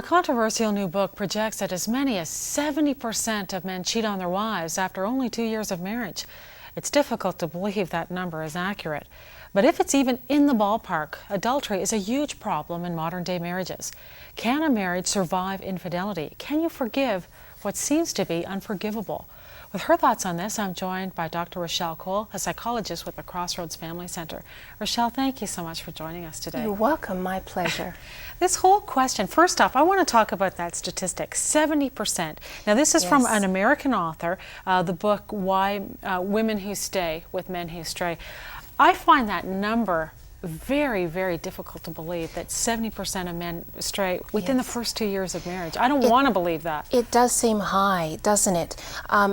controversial new book projects that as many as 70% of men cheat on their wives after only 2 years of marriage. It's difficult to believe that number is accurate. But if it's even in the ballpark, adultery is a huge problem in modern-day marriages. Can a marriage survive infidelity? Can you forgive what seems to be unforgivable? With her thoughts on this, I'm joined by Dr. Rochelle Cole, a psychologist with the Crossroads Family Center. Rochelle, thank you so much for joining us today. You're welcome. My pleasure. This whole question, first off, I want to talk about that statistic, 70%. Now, this is from an American author, the book, Why Women Who Stay with Men Who Stray. I find that number very, very difficult to believe, that 70% of men stray within the first 2 years of marriage. I don't want to believe that. It does seem high, doesn't it?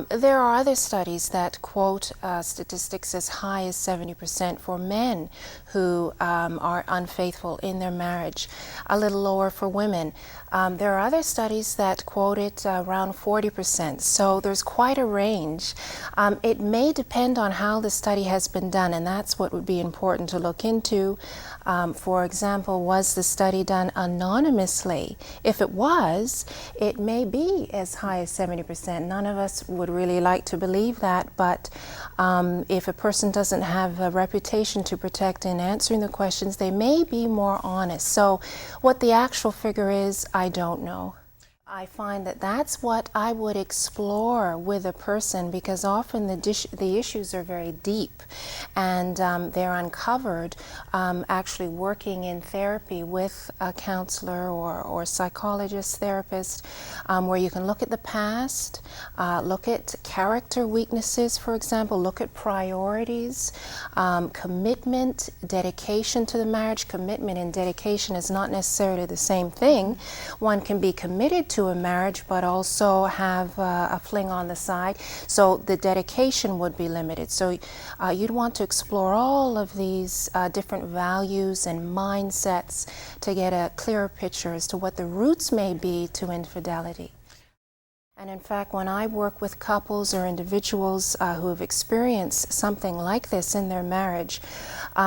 There are other studies that quote statistics as high as 70% for men who are unfaithful in their marriage, a little lower for women. There are other studies that quote it around 40%, so there's quite a range. It may depend on how the study has been done, and that's what would be important to look into. For example, was the study done anonymously? If it was, it may be as high as 70%. None of us would really like to believe that, but if a person doesn't have a reputation to protect in answering the questions, they may be more honest. So what the actual figure is, I don't know. I find that that's what I would explore with a person, because often the issues are very deep, and they're uncovered actually working in therapy with a counselor or psychologist, therapist, where you can look at the past, look at character weaknesses, for example, look at priorities, commitment, dedication to the marriage. Commitment and dedication is not necessarily the same thing. One can be committed to a marriage but also have a fling on the side, so the dedication would be limited. So you'd want to explore all of these different values and mindsets to get a clearer picture as to what the roots may be to infidelity. And in fact, when I work with couples or individuals who have experienced something like this in their marriage,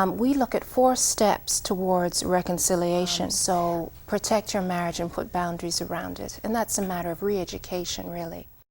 we look at 4 steps towards reconciliation. So protect your marriage and put boundaries around it. And that's a matter of re-education, really.